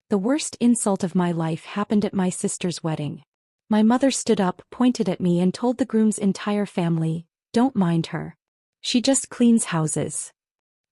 The worst insult of my life happened at my sister's wedding. My mother stood up, pointed at me and told the groom's entire family, "Don't mind her. She just cleans houses."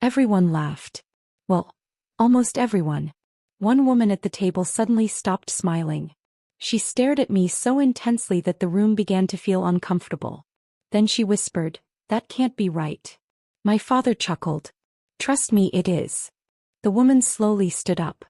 Everyone laughed. Well, almost everyone. One woman at the table suddenly stopped smiling. She stared at me so intensely that the room began to feel uncomfortable. Then she whispered, "That can't be right." My father chuckled. "Trust me, it is." The woman slowly stood up.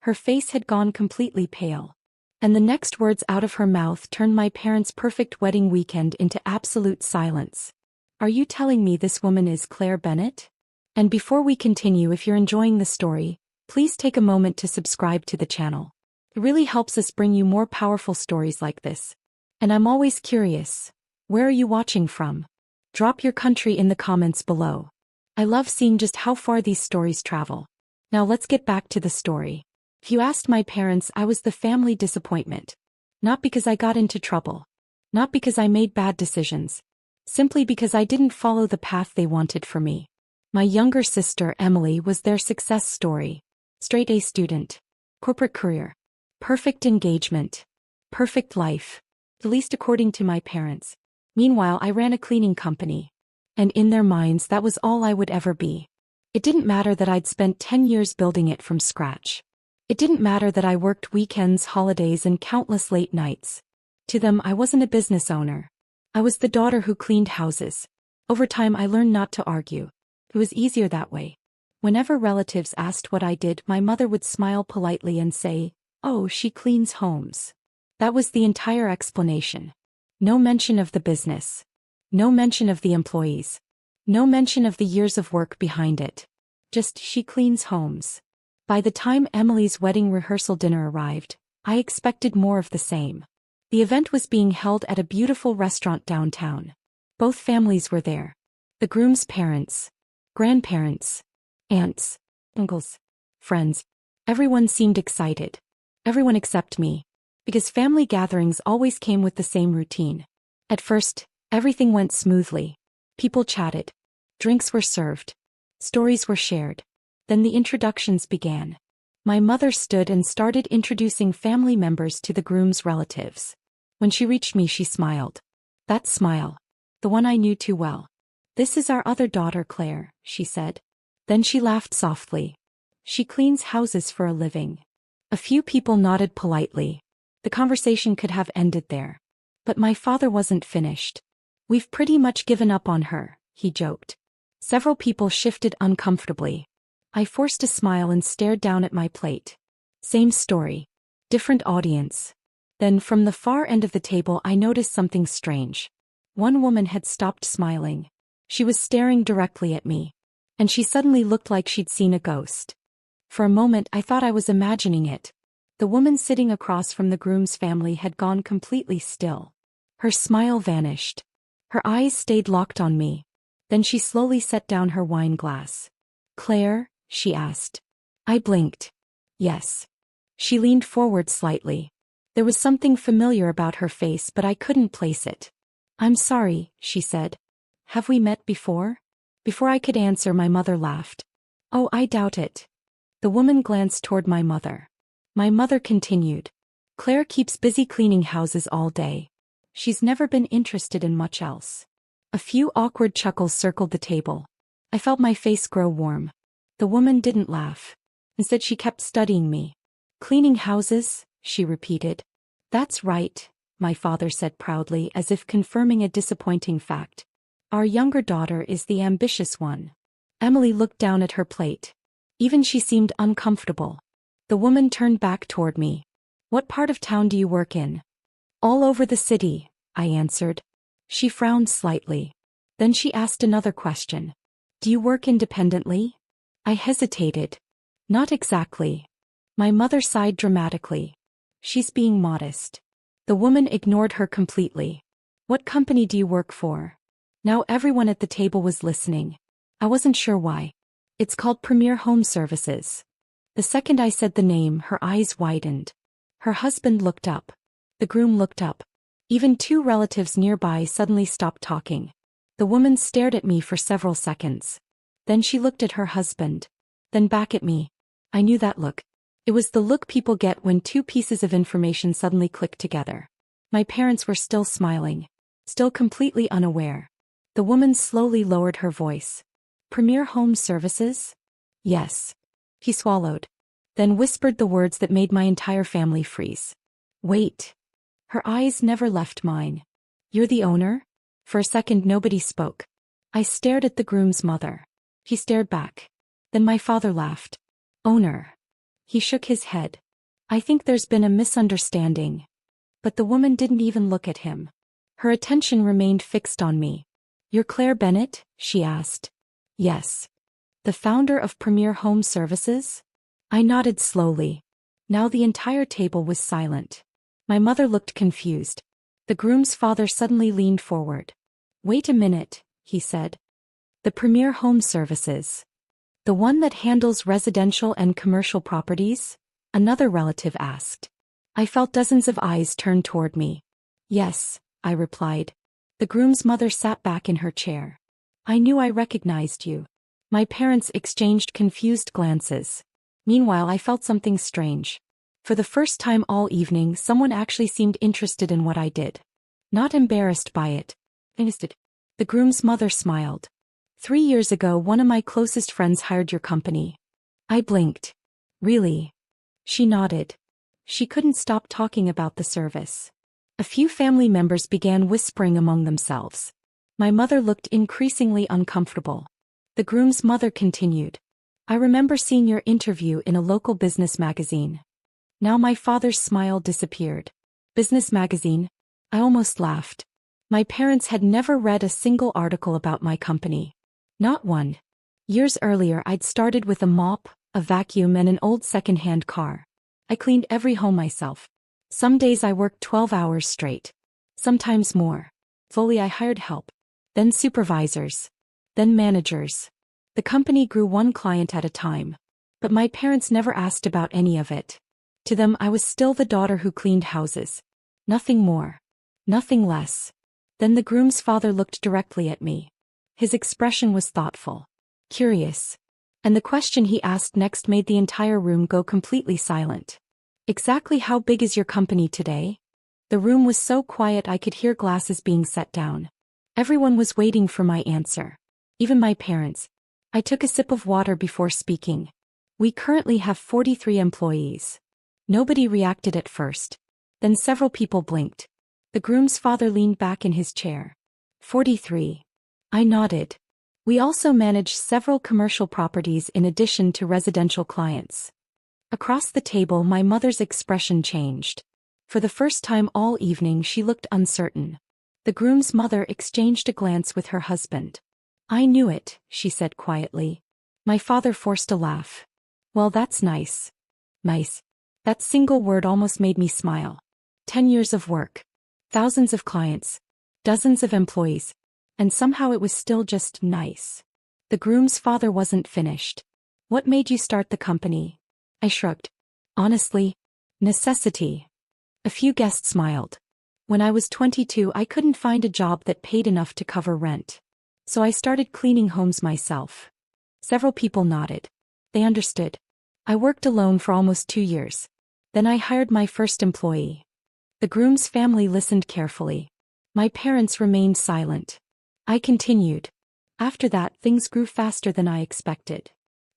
Her face had gone completely pale. And the next words out of her mouth turned my parents' perfect wedding weekend into absolute silence. "Are you telling me this woman is Claire Bennett?" And before we continue, if you're enjoying the story, please take a moment to subscribe to the channel. It really helps us bring you more powerful stories like this. And I'm always curious, where are you watching from? Drop your country in the comments below. I love seeing just how far these stories travel. Now let's get back to the story. If you asked my parents, I was the family disappointment. Not because I got into trouble. Not because I made bad decisions. Simply because I didn't follow the path they wanted for me. My younger sister, Emily, was their success story. Straight A student. Corporate career. Perfect engagement. Perfect life. At least according to my parents. Meanwhile, I ran a cleaning company. And in their minds, that was all I would ever be. It didn't matter that I'd spent 10 years building it from scratch. It didn't matter that I worked weekends, holidays, and countless late nights. To them, I wasn't a business owner. I was the daughter who cleaned houses. Over time, I learned not to argue. It was easier that way. Whenever relatives asked what I did, my mother would smile politely and say, "Oh, she cleans homes." That was the entire explanation. No mention of the business. No mention of the employees. No mention of the years of work behind it. Just, she cleans homes. By the time Emily's wedding rehearsal dinner arrived, I expected more of the same. The event was being held at a beautiful restaurant downtown. Both families were there. The groom's parents, grandparents, aunts, uncles, friends. Everyone seemed excited. Everyone except me. Because family gatherings always came with the same routine. At first, everything went smoothly. People chatted. Drinks were served. Stories were shared. Then the introductions began. My mother stood and started introducing family members to the groom's relatives. When she reached me, she smiled. That smile. The one I knew too well. "This is our other daughter, Claire," she said. Then she laughed softly. "She cleans houses for a living." A few people nodded politely. The conversation could have ended there. But my father wasn't finished. "We've pretty much given up on her," he joked. Several people shifted uncomfortably. I forced a smile and stared down at my plate. Same story. Different audience. Then from the far end of the table I noticed something strange. One woman had stopped smiling. She was staring directly at me. And she suddenly looked like she'd seen a ghost. For a moment I thought I was imagining it. The woman sitting across from the groom's family had gone completely still. Her smile vanished. Her eyes stayed locked on me. Then she slowly set down her wine glass. "Claire?" she asked. I blinked. Yes. She leaned forward slightly. There was something familiar about her face, but I couldn't place it. "I'm sorry," she said. "Have we met before?" Before I could answer, my mother laughed. "Oh, I doubt it." The woman glanced toward my mother. My mother continued. "Claire keeps busy cleaning houses all day. She's never been interested in much else." A few awkward chuckles circled the table. I felt my face grow warm. The woman didn't laugh. Instead, she kept studying me. "Cleaning houses?" she repeated. "That's right," my father said proudly, as if confirming a disappointing fact. "Our younger daughter is the ambitious one." Emily looked down at her plate. Even she seemed uncomfortable. The woman turned back toward me. "What part of town do you work in?" "All over the city," I answered. She frowned slightly. Then she asked another question. "Do you work independently?" I hesitated. "Not exactly." My mother sighed dramatically. "She's being modest." The woman ignored her completely. "What company do you work for?" Now everyone at the table was listening. I wasn't sure why. "It's called Premier Home Services." The second I said the name, her eyes widened. Her husband looked up. The groom looked up. Even two relatives nearby suddenly stopped talking. The woman stared at me for several seconds. Then she looked at her husband. Then back at me. I knew that look. It was the look people get when two pieces of information suddenly click together. My parents were still smiling, still completely unaware. The woman slowly lowered her voice. Premier Home Services? Yes. He swallowed, then whispered the words that made my entire family freeze. Wait. Her eyes never left mine. You're the owner? For a second nobody spoke. I stared at the groom's mother. He stared back. Then my father laughed. Owner. He shook his head. I think there's been a misunderstanding. But the woman didn't even look at him. Her attention remained fixed on me. You're Claire Bennett? She asked. Yes. The founder of Premier Home Services? I nodded slowly. Now the entire table was silent. My mother looked confused. The groom's father suddenly leaned forward. Wait a minute, he said. The Premier Home Services. The one that handles residential and commercial properties? Another relative asked. I felt dozens of eyes turn toward me. Yes, I replied. The groom's mother sat back in her chair. I knew I recognized you. My parents exchanged confused glances. Meanwhile, I felt something strange. For the first time all evening, someone actually seemed interested in what I did. Not embarrassed by it. Interested. The groom's mother smiled. 3 years ago, one of my closest friends hired your company. I blinked. Really? She nodded. She couldn't stop talking about the service. A few family members began whispering among themselves. My mother looked increasingly uncomfortable. The groom's mother continued. I remember seeing your interview in a local business magazine. Now my father's smile disappeared. Business magazine? I almost laughed. My parents had never read a single article about my company. Not one. Years earlier I'd started with a mop, a vacuum and an old second-hand car. I cleaned every home myself. Some days I worked 12 hours straight. Sometimes more. Slowly I hired help. Then supervisors. Then managers. The company grew one client at a time. But my parents never asked about any of it. To them I was still the daughter who cleaned houses. Nothing more. Nothing less. Then the groom's father looked directly at me. His expression was thoughtful. Curious. And the question he asked next made the entire room go completely silent. Exactly how big is your company today? The room was so quiet I could hear glasses being set down. Everyone was waiting for my answer. Even my parents. I took a sip of water before speaking. We currently have 43 employees. Nobody reacted at first. Then several people blinked. The groom's father leaned back in his chair. 43. I nodded. We also manage several commercial properties in addition to residential clients. Across the table my mother's expression changed. For the first time all evening she looked uncertain. The groom's mother exchanged a glance with her husband. I knew it, she said quietly. My father forced a laugh. Well, that's nice. Nice. That single word almost made me smile. 10 years of work. Thousands of clients. Dozens of employees. And somehow it was still just nice. The groom's father wasn't finished. What made you start the company? I shrugged. Honestly, necessity. A few guests smiled. When I was 22 I couldn't find a job that paid enough to cover rent. So I started cleaning homes myself. Several people nodded. They understood. I worked alone for almost 2 years. Then I hired my first employee. The groom's family listened carefully. My parents remained silent. I continued. After that things grew faster than I expected.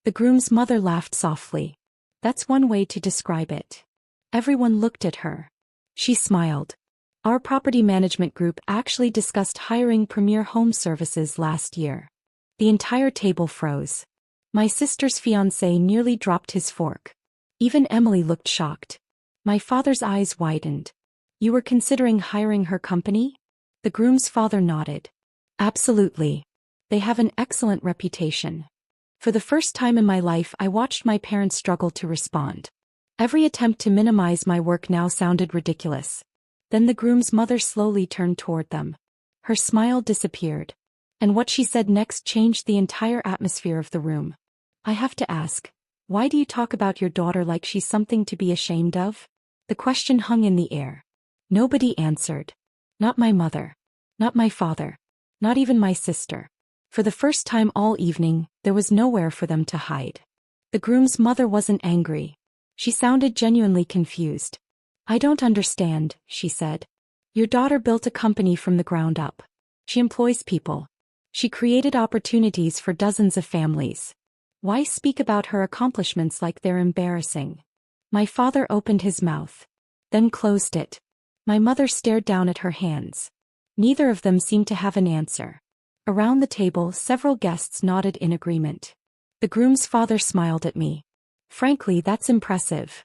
The groom's mother laughed softly. That's one way to describe it. Everyone looked at her. She smiled. Our property management group actually discussed hiring Premier Home Services last year. The entire table froze. My sister's fiancé nearly dropped his fork. Even Emily looked shocked. My father's eyes widened. You were considering hiring her company? The groom's father nodded. Absolutely. They have an excellent reputation. For the first time in my life I watched my parents struggle to respond. Every attempt to minimize my work now sounded ridiculous. Then the groom's mother slowly turned toward them. Her smile disappeared. And what she said next changed the entire atmosphere of the room. I have to ask, why do you talk about your daughter like she's something to be ashamed of? The question hung in the air. Nobody answered. Not my mother. Not my father. Not even my sister. For the first time all evening, there was nowhere for them to hide. The groom's mother wasn't angry. She sounded genuinely confused. I don't understand, she said. Your daughter built a company from the ground up. She employs people. She created opportunities for dozens of families. Why speak about her accomplishments like they're embarrassing? My father opened his mouth, then closed it. My mother stared down at her hands. Neither of them seemed to have an answer. Around the table, several guests nodded in agreement. The groom's father smiled at me. Frankly, that's impressive.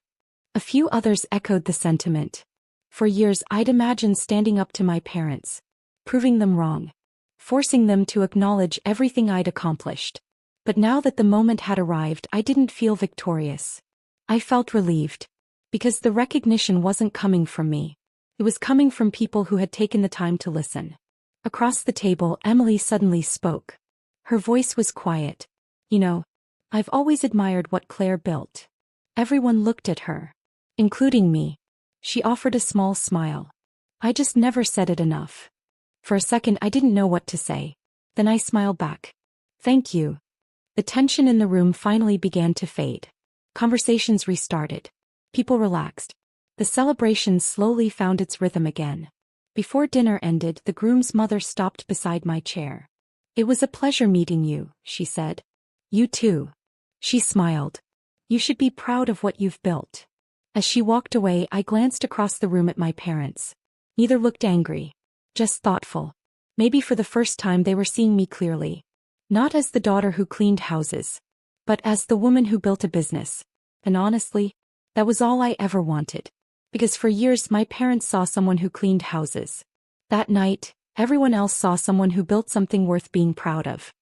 A few others echoed the sentiment. For years I'd imagined standing up to my parents, proving them wrong, forcing them to acknowledge everything I'd accomplished. But now that the moment had arrived, I didn't feel victorious. I felt relieved. Because the recognition wasn't coming from me. It was coming from people who had taken the time to listen. Across the table, Emily suddenly spoke. Her voice was quiet. You know, I've always admired what Claire built. Everyone looked at her, including me. She offered a small smile. I just never said it enough. For a second I didn't know what to say. Then I smiled back. Thank you. The tension in the room finally began to fade. Conversations restarted. People relaxed. The celebration slowly found its rhythm again. Before dinner ended, the groom's mother stopped beside my chair. It was a pleasure meeting you, she said. You too. She smiled. You should be proud of what you've built. As she walked away, I glanced across the room at my parents. Neither looked angry. Just thoughtful. Maybe for the first time they were seeing me clearly. Not as the daughter who cleaned houses, but as the woman who built a business. And honestly, that was all I ever wanted. Because for years my parents saw someone who cleaned houses. That night, everyone else saw someone who built something worth being proud of.